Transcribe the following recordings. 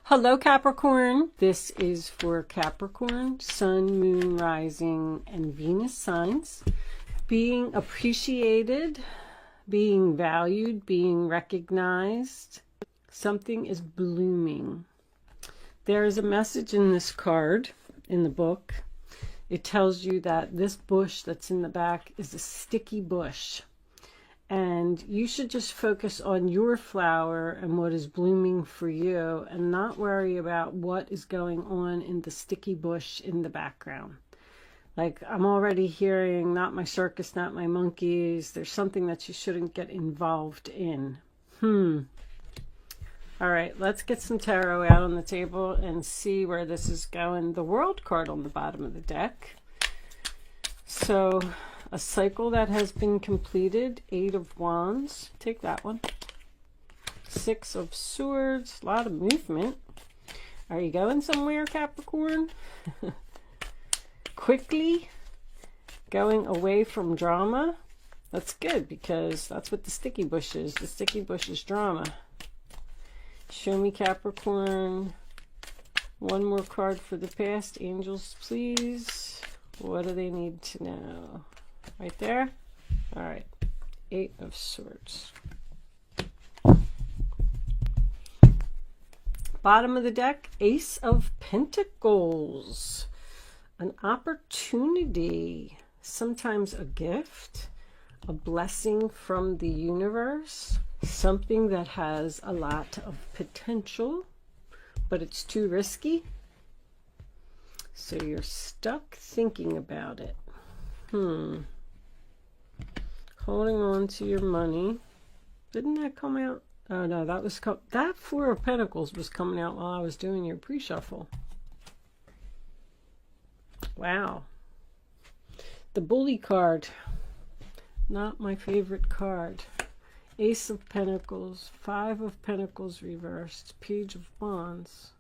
Hello Capricorn, this is for Capricorn, Sun, Moon, Rising, and Venus signs. Being appreciated, being valued, being recognized. Something is blooming. There is a message in this card, in the book. It tells you that this bush that's in the back is a sticky bush. And you should just focus on your flower and what is blooming for you and not worry about what is going on in the sticky bush in the background. Like, I'm already hearing, not my circus, not my monkeys. There's something that you shouldn't get involved in. All right, let's get some tarot out on the table and see where this is going. The World card on the bottom of the deck. So, a cycle that has been completed, 8 of Wands, take that one. 6 of Swords, a lot of movement. Are you going somewhere, Capricorn? Quickly going away from drama. That's good because that's what the sticky bush is. The sticky bush is drama. Show me, Capricorn. One more card for the past. Angels, please. What do they need to know? Right there. All right. 8 of Swords. Bottom of the deck, Ace of Pentacles. An opportunity, sometimes a gift, a blessing from the universe, something that has a lot of potential, but it's too risky. So you're stuck thinking about it. Holding on to your money. Didn't that come out? Oh no, that was that 4 of Pentacles was coming out while I was doing your pre-shuffle. Wow. The Bully card. Not my favorite card. Ace of Pentacles, 5 of Pentacles reversed, Page of Wands,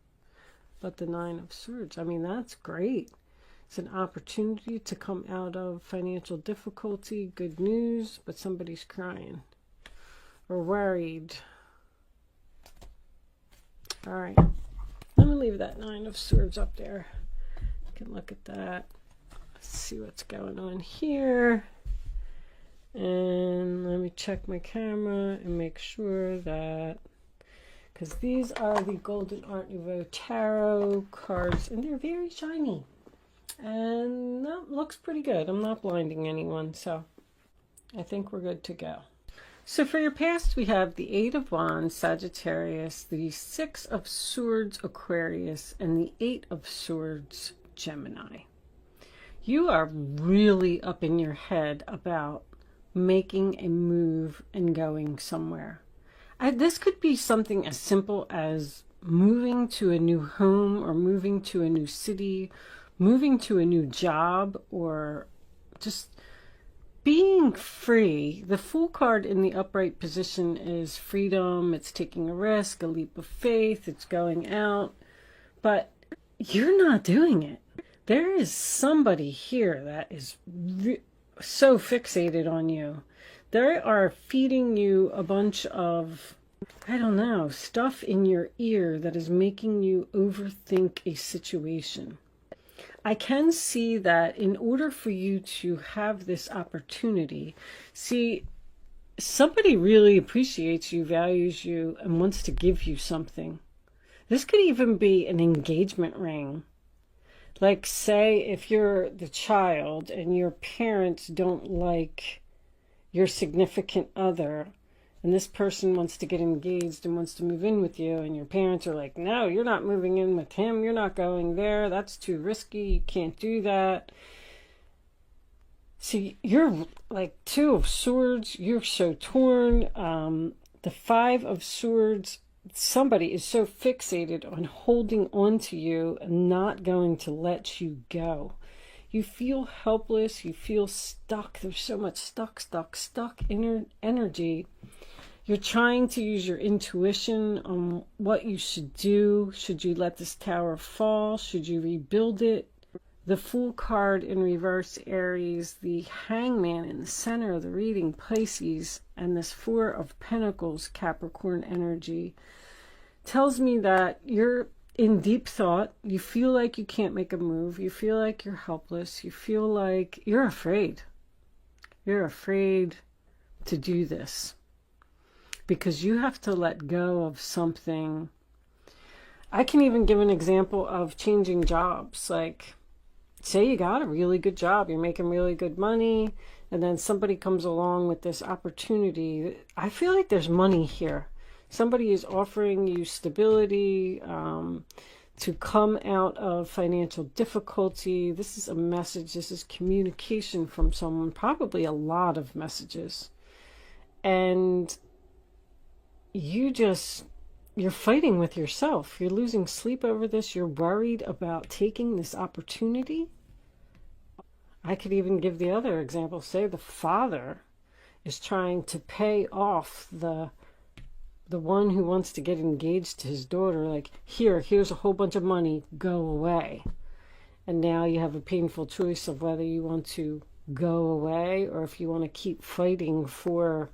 but the 9 of Swords. I mean, that's great. It's an opportunity to come out of financial difficulty, good news, but somebody's crying or worried. All right, let me leave that 9 of Swords up there. You can look at that. Let's see what's going on here. And let me check my camera and make sure that, because these are the Golden Art Nouveau Tarot cards, and they're very shiny. And that looks pretty good. I'm not blinding anyone, so I think we're good to go. So for your past, we have the 8 of Wands, Sagittarius, the 6 of Swords, Aquarius, and the 8 of Swords, Gemini. You are really up in your head about making a move and going somewhere. This could be something as simple as moving to a new home or moving to a new city, moving to a new job, or just being free. The Fool card in the upright position is freedom. It's taking a risk, a leap of faith. It's going out, but you're not doing it. There is somebody here that is so fixated on you. They are feeding you a bunch of, I don't know, stuff in your ear that is making you overthink a situation. I can see that in order for you to have this opportunity, see, somebody really appreciates you, values you, and wants to give you something. This could even be an engagement ring. Like, say, if you're the child and your parents don't like your significant other, and this person wants to get engaged and wants to move in with you, and your parents are like, no, you're not moving in with him. You're not going there. That's too risky. You can't do that. See, you're like 2 of Swords. You're so torn. The 5 of Swords, somebody is so fixated on holding on to you and not going to let you go. You feel helpless. You feel stuck. There's so much stuck energy. You're trying to use your intuition on what you should do. Should you let this tower fall? Should you rebuild it? The Fool card in reverse, Aries, the Hangman in the center of the reading, Pisces, and this 4 of Pentacles, Capricorn energy. tells me that you're in deep thought. You feel like you can't make a move. You feel like you're helpless. You feel like you're afraid. You're afraid to do this because you have to let go of something. I can even give an example of changing jobs. Like, say you got a really good job, you're making really good money, and then somebody comes along with this opportunity. I feel like there's money here. Somebody is offering you stability, to come out of financial difficulty. This is a message. This is communication from someone, probably a lot of messages. And you're fighting with yourself. You're losing sleep over this. You're worried about taking this opportunity. I could even give the other example. Say the father is trying to pay off the one who wants to get engaged to his daughter, like, here's a whole bunch of money, go away. And now you have a painful choice of whether you want to go away or if you want to keep fighting for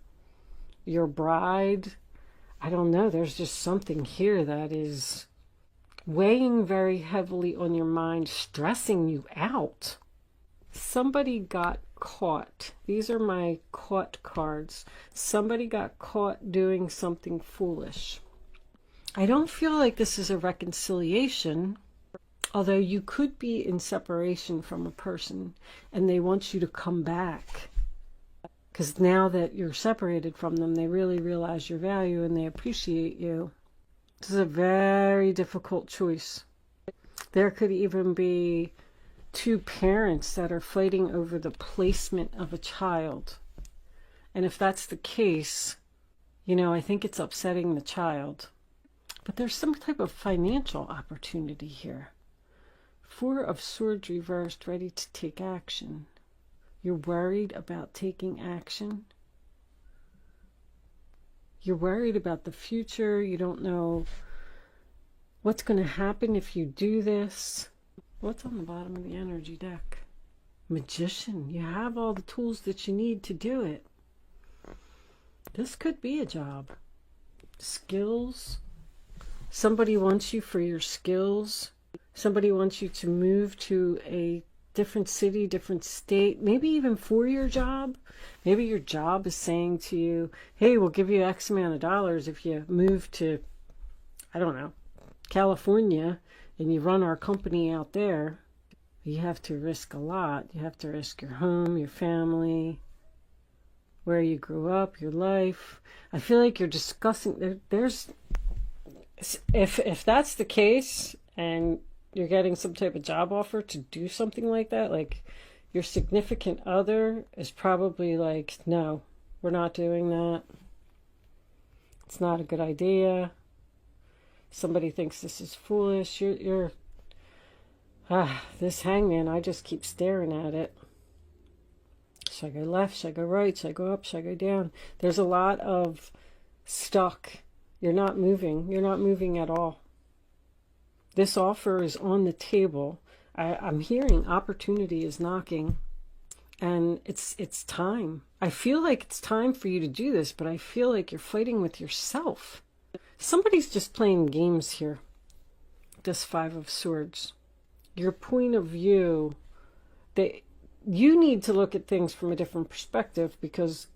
your bride. I don't know. There's just something here that is weighing very heavily on your mind, stressing you out. Somebody got caught. These are my caught cards. Somebody got caught doing something foolish. I don't feel like this is a reconciliation, although you could be in separation from a person and they want you to come back. Because now that you're separated from them, they really realize your value and they appreciate you. This is a very difficult choice. There could even be two parents that are fighting over the placement of a child. And if that's the case, I think it's upsetting the child. But there's some type of financial opportunity here. Four of Swords reversed, ready to take action. You're worried about taking action. You're worried about the future. You don't know what's going to happen if you do this. What's on the bottom of the energy deck? Magician. You have all the tools that you need to do it. This could be a job. Skills. Somebody wants you for your skills. Somebody wants you to move to a different city, different state, maybe even for your job. Maybe your job is saying to you, hey, we'll give you X amount of dollars if you move to, I don't know, California, and you run our company out there. You have to risk a lot. You have to risk your home, your family, where you grew up, your life. I feel like you're discussing, there's, if that's the case, and you're getting some type of job offer to do something like that, like your significant other is probably like, no, we're not doing that. It's not a good idea. Somebody thinks this is foolish. This hangman, I just keep staring at it. Should I go left? Should I go right? Should I go up? Should I go down? There's a lot of stuck. You're not moving. You're not moving at all. This offer is on the table. I'm hearing opportunity is knocking. And it's time. I feel like it's time for you to do this, but I feel like you're fighting with yourself. Somebody's just playing games here. This Five of Swords. Your point of view, you need to look at things from a different perspective, because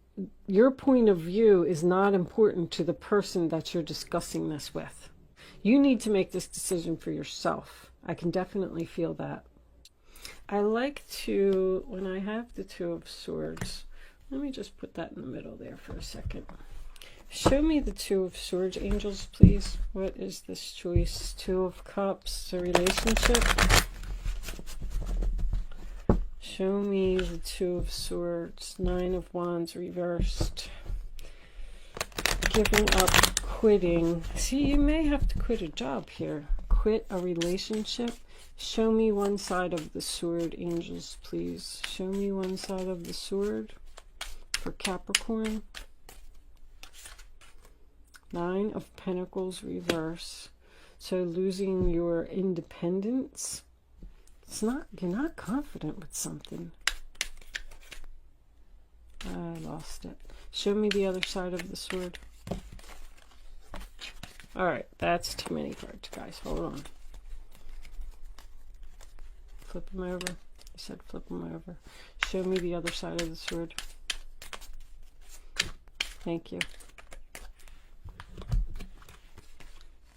your point of view is not important to the person that you're discussing this with. You need to make this decision for yourself. I can definitely feel that. I like to, when I have the Two of Swords, let me just put that in the middle there for a second. Show me the Two of Swords, angels, please. What is this choice? Two of Cups, a relationship. Show me the Two of Swords, Nine of Wands reversed. Giving up, quitting. See, you may have to quit a job here. Quit a relationship. Show me one side of the sword, angels, please. Show me one side of the sword for Capricorn. Nine of Pentacles reverse. So losing your independence. You're not confident with something. I lost it. Show me the other side of the sword. All right, that's too many cards, guys. Hold on. Flip them over. I said flip them over. Show me the other side of the sword. Thank you.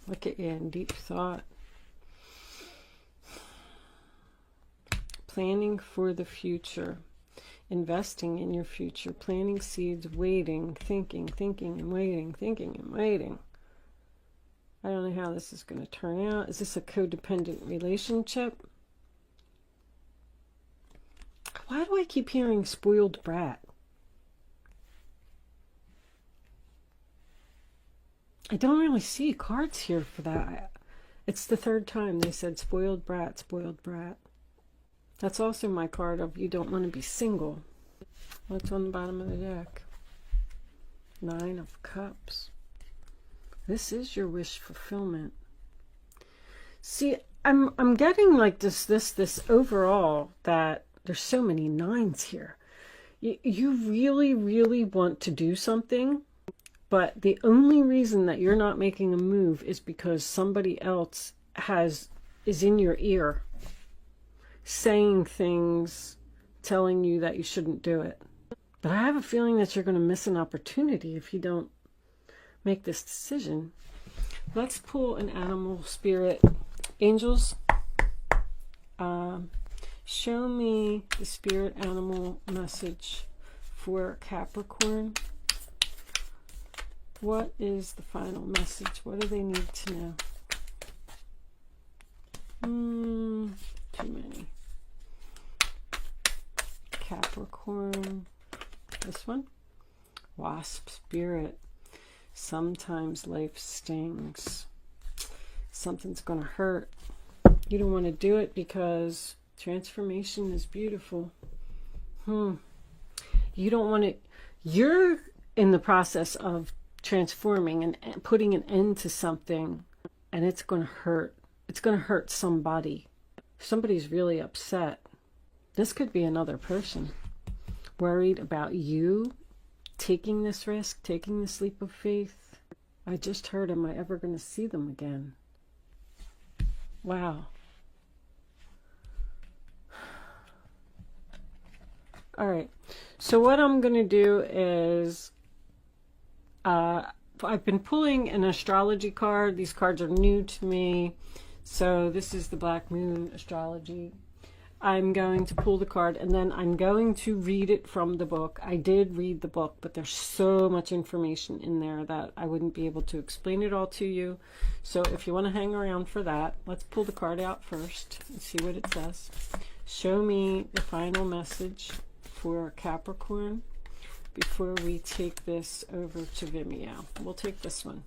Look at you in deep thought. Planning for the future. Investing in your future. Planting seeds, waiting, thinking and waiting, thinking and waiting. I don't know how this is going to turn out. Is this a codependent relationship? Why do I keep hearing spoiled brat? I don't really see cards here for that. It's the third time they said spoiled brat, spoiled brat. That's also my card of you don't want to be single. What's on the bottom of the deck? 9 of Cups. This is your wish fulfillment. See, I'm getting like this overall that there's so many 9s here. You really want to do something, but the only reason that you're not making a move is because somebody else is in your ear, saying things, telling you that you shouldn't do it. But I have a feeling that you're going to miss an opportunity if you don't make this decision. Let's pull an animal spirit. Angels, show me the spirit animal message for Capricorn. What is the final message? What do they need to know? Too many. Capricorn. This one. Wasp spirit. Sometimes life stings. Something's going to hurt. You don't want to do it because transformation is beautiful. You don't want to... You're in the process of transforming and putting an end to something, and it's going to hurt. It's going to hurt somebody. Somebody's really upset. This could be another person worried about you taking this risk, taking this leap of faith. I just heard, am I ever going to see them again? Wow. All right. So what I'm going to do is I've been pulling an astrology card. These cards are new to me. So this is the Black Moon astrology. I'm going to pull the card and then I'm going to read it from the book. I did read the book, but there's so much information in there that I wouldn't be able to explain it all to you. So if you want to hang around for that, let's pull the card out first and see what it says. Show me the final message for Capricorn before we take this over to Vimeo. We'll take this one.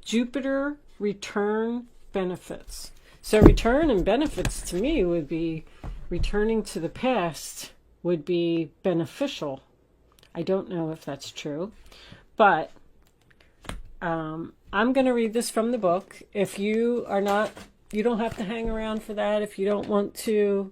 Jupiter return benefits. So return and benefits to me would be returning to the past would be beneficial. I don't know if that's true, but I'm going to read this from the book. If you are not, you don't have to hang around for that. If you don't want to,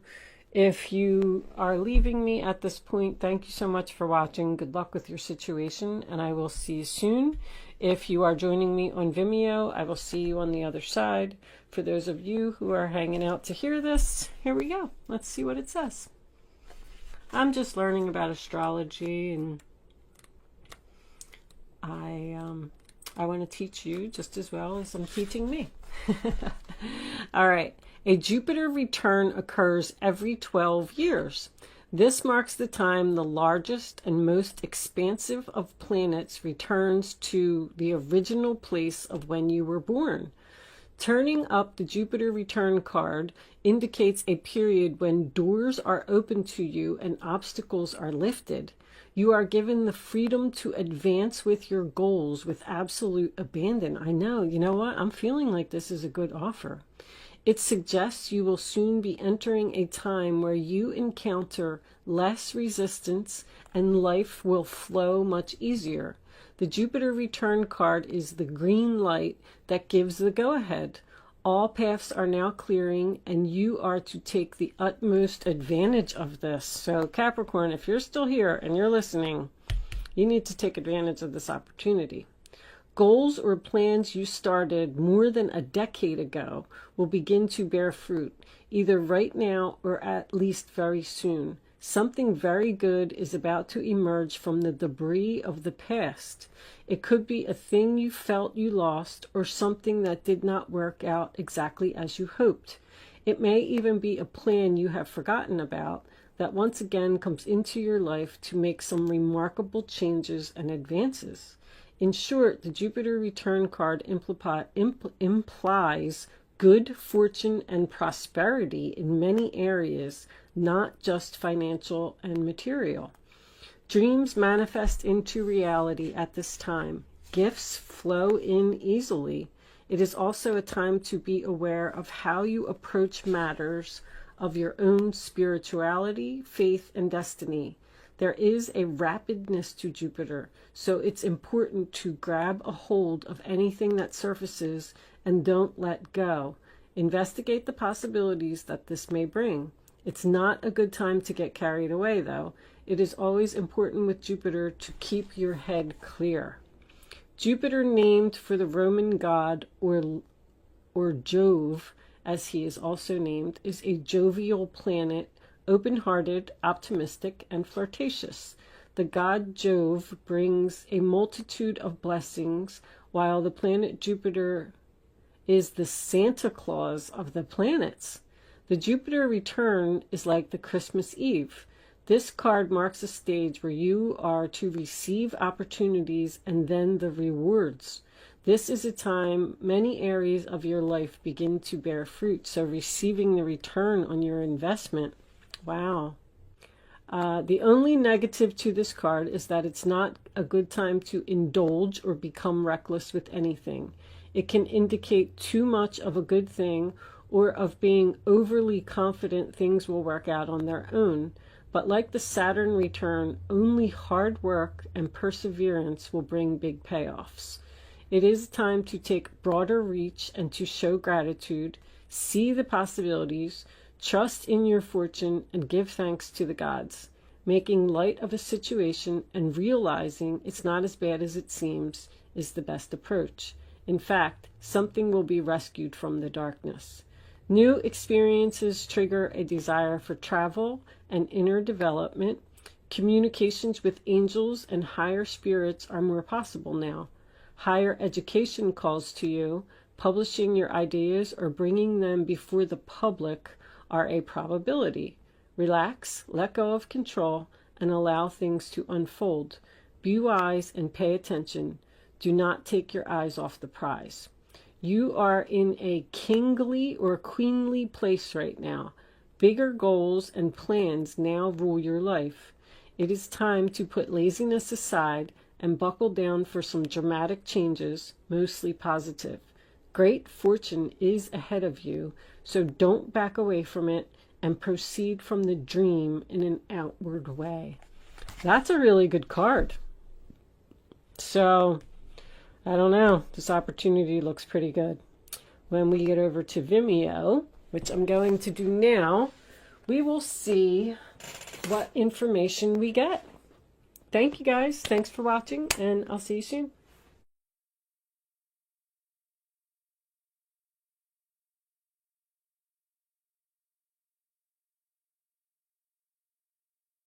if you are leaving me at this point, thank you so much for watching. Good luck with your situation, and I will see you soon. If you are joining me on Vimeo, I will see you on the other side. For those of you who are hanging out to hear this, here we go. Let's see what it says. I'm just learning about astrology, and I want to teach you just as well as I'm teaching me. All right. A Jupiter return occurs every 12 years. This marks the time the largest and most expansive of planets returns to the original place of when you were born. Turning up the Jupiter return card indicates a period when doors are open to you and obstacles are lifted. You are given the freedom to advance with your goals with absolute abandon. I know, you know what? I'm feeling like this is a good offer. It suggests you will soon be entering a time where you encounter less resistance and life will flow much easier. The Jupiter return card is the green light that gives the go-ahead. All paths are now clearing and you are to take the utmost advantage of this. So Capricorn, if you're still here and you're listening, you need to take advantage of this opportunity. Goals or plans you started more than a decade ago will begin to bear fruit, either right now or at least very soon. Something very good is about to emerge from the debris of the past. It could be a thing you felt you lost or something that did not work out exactly as you hoped. It may even be a plan you have forgotten about that once again comes into your life to make some remarkable changes and advances. In short, the Jupiter return card implies good fortune and prosperity in many areas, not just financial and material. Dreams manifest into reality at this time. Gifts flow in easily. It is also a time to be aware of how you approach matters of your own spirituality, faith, and destiny. There is a rapidness to Jupiter, so it's important to grab a hold of anything that surfaces and don't let go. Investigate the possibilities that this may bring. It's not a good time to get carried away, though. It is always important with Jupiter to keep your head clear. Jupiter, named for the Roman god or Jove, as he is also named, is a jovial planet, open-hearted, optimistic, and flirtatious. The god Jove brings a multitude of blessings, while the planet Jupiter is the Santa Claus of the planets. The Jupiter return is like the Christmas Eve. This card marks a stage where you are to receive opportunities and then the rewards. This is a time many areas of your life begin to bear fruit, so receiving the return on your investment. Wow. The only negative to this card is that it's not a good time to indulge or become reckless with anything. It can indicate too much of a good thing or of being overly confident things will work out on their own. But like the Saturn return, only hard work and perseverance will bring big payoffs. It is time to take broader reach and to show gratitude, see the possibilities, trust in your fortune, and give thanks to the gods. Making light of a situation and realizing it's not as bad as it seems is the best approach. In fact, something will be rescued from the darkness. New experiences trigger a desire for travel and inner development. Communications with angels and higher spirits are more possible now. Higher education calls to you. Publishing your ideas or bringing them before the public are a probability. Relax, let go of control, and allow things to unfold. Be wise and pay attention. Do not take your eyes off the prize. You are in a kingly or queenly place right now. Bigger goals and plans now rule your life. It is time to put laziness aside and buckle down for some dramatic changes, mostly positive. Great fortune is ahead of you, so don't back away from it and proceed from the dream in an outward way. That's a really good card. So, I don't know. This opportunity looks pretty good. When we get over to Vimeo, which I'm going to do now, we will see what information we get. Thank you guys. Thanks for watching, and I'll see you soon.